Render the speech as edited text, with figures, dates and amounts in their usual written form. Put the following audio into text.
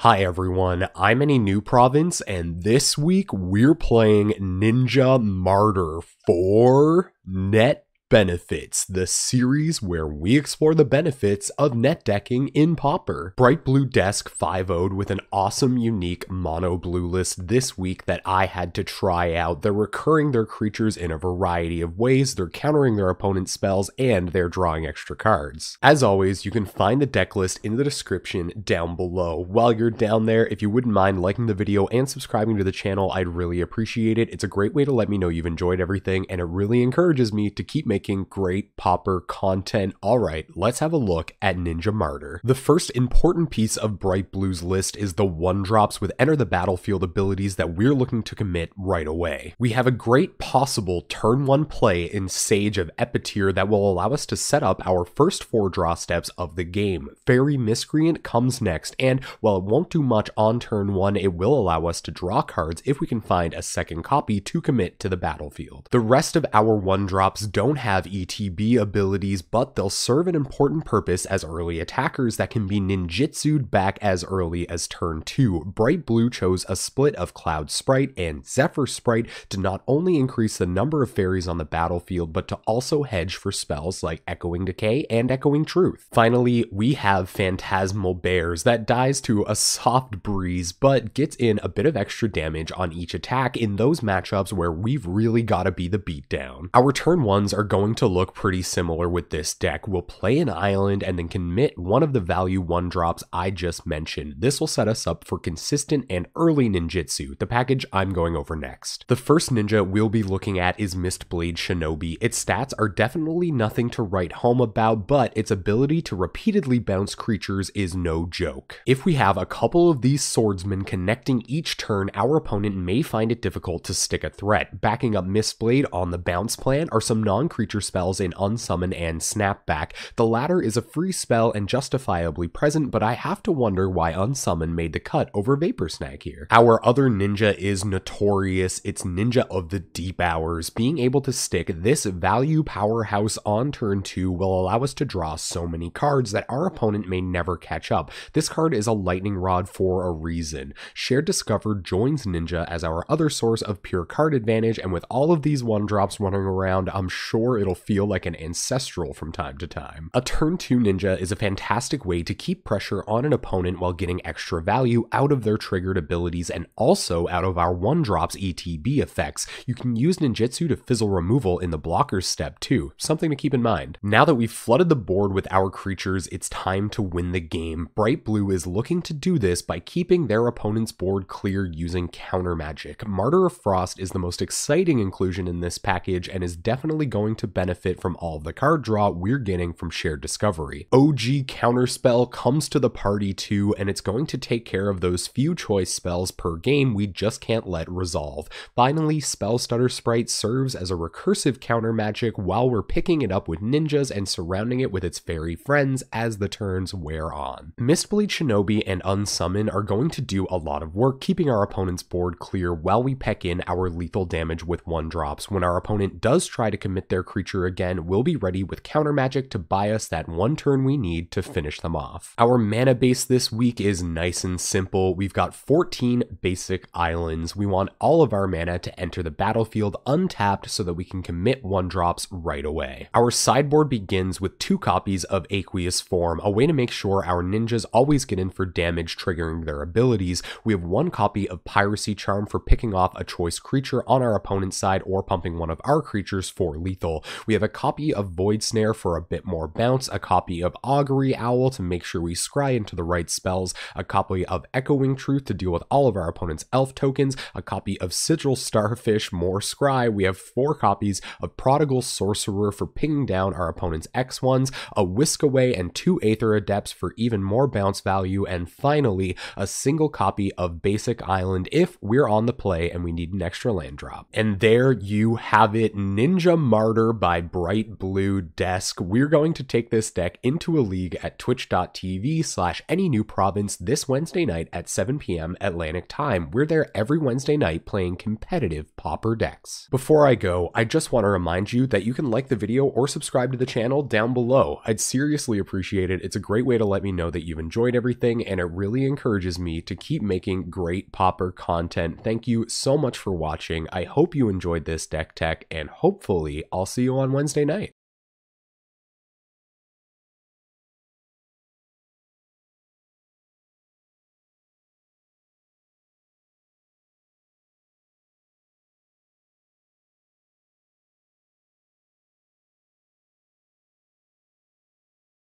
Hi everyone, I'm Any New Province, and this week we're playing Ninja Martyr for Net Benefits, the series where we explore the benefits of net decking in Pauper. BrightBlueDesk 5-0'd with an awesome unique mono blue list this week that I had to try out. They're recurring their creatures in a variety of ways, they're countering their opponent's spells, and they're drawing extra cards. As always, you can find the deck list in the description down below. While you're down there, if you wouldn't mind liking the video and subscribing to the channel, I'd really appreciate it. It's a great way to let me know you've enjoyed everything, and it really encourages me to keep making great Pauper content. Alright, let's have a look at Ninja Martyr. The first important piece of Bright Blue's list is the 1-drops with enter the battlefield abilities that we're looking to commit right away. We have a great possible turn 1 play in Sage of Epityrs that will allow us to set up our first 4 draw steps of the game. Fairy Miscreant comes next, and while it won't do much on turn 1, it will allow us to draw cards if we can find a second copy to commit to the battlefield. The rest of our 1-drops don't have ETB abilities, but they'll serve an important purpose as early attackers that can be ninjutsu'd back as early as turn 2. Bright Blue chose a split of Cloud Sprite and Zephyr Sprite to not only increase the number of fairies on the battlefield, but to also hedge for spells like Echoing Decay and Echoing Truth. Finally, we have Phantasmal Bears that dies to a soft breeze, but gets in a bit of extra damage on each attack in those matchups where we've really gotta be the beatdown. Our turn 1s are going to look pretty similar with this deck. We'll play an island and then commit one of the value 1-drops I just mentioned. This will set us up for consistent and early ninjutsu, the package I'm going over next. The first ninja we'll be looking at is Mistblade Shinobi. Its stats are definitely nothing to write home about, but its ability to repeatedly bounce creatures is no joke. If we have a couple of these swordsmen connecting each turn, our opponent may find it difficult to stick a threat. Backing up Mistblade on the bounce plan are some non-creature spells in Unsummon and Snapback. The latter is a free spell and justifiably present, but I have to wonder why Unsummon made the cut over Vapor Snag here. Our other ninja is Notorious. It's Ninja of the Deep Hours. Being able to stick this value powerhouse on turn 2 will allow us to draw so many cards that our opponent may never catch up. This card is a lightning rod for a reason. Shared Discover joins Ninja as our other source of pure card advantage, and with all of these 1-drops running around, I'm sure it'll feel like an ancestral from time to time. A turn 2 ninja is a fantastic way to keep pressure on an opponent while getting extra value out of their triggered abilities and also out of our 1-drops ETB effects. You can use ninjutsu to fizzle removal in the blocker's step too, something to keep in mind. Now that we've flooded the board with our creatures, it's time to win the game. Bright Blue is looking to do this by keeping their opponent's board clear using counter magic. Martyr of Frost is the most exciting inclusion in this package and is definitely going to benefit from all of the card draw we're getting from Shared Discovery. OG Counterspell comes to the party too, and it's going to take care of those few choice spells per game we just can't let resolve. Finally, Spell Stutter Sprite serves as a recursive counter magic while we're picking it up with ninjas and surrounding it with its fairy friends as the turns wear on. Mistblade Shinobi and Unsummon are going to do a lot of work keeping our opponent's board clear while we peck in our lethal damage with 1-drops. When our opponent does try to commit their creature again, we'll be ready with counter magic to buy us that 1 turn we need to finish them off. Our mana base this week is nice and simple. We've got 14 basic islands. We want all of our mana to enter the battlefield untapped so that we can commit 1-drops right away. Our sideboard begins with 2 copies of Aqueous Form, a way to make sure our ninjas always get in for damage triggering their abilities. We have 1 copy of Piracy Charm for picking off a choice creature on our opponent's side or pumping one of our creatures for lethal. We have a copy of Void Snare for a bit more bounce, a copy of Augury Owl to make sure we scry into the right spells, a copy of Echoing Truth to deal with all of our opponent's elf tokens, a copy of Sigil Starfish, more scry. We have 4 copies of Prodigal Sorcerer for pinging down our opponent's X1s, a Whisk Away and 2 Aether Adepts for even more bounce value, and finally, a single copy of Basic Island if we're on the play and we need an extra land drop. And there you have it, Ninja Martyr Pauper by BrightBlueDesk. We're going to take this deck into a league at twitch.tv/AnyNewProvince this Wednesday night at 7 p.m. Atlantic time. We're there every Wednesday night playing competitive Pauper decks. Before I go, I just want to remind you that you can like the video or subscribe to the channel down below. I'd seriously appreciate it. It's a great way to let me know that you've enjoyed everything, and it really encourages me to keep making great Pauper content. Thank you so much for watching. I hope you enjoyed this deck tech, and hopefully I'll see you on Wednesday night.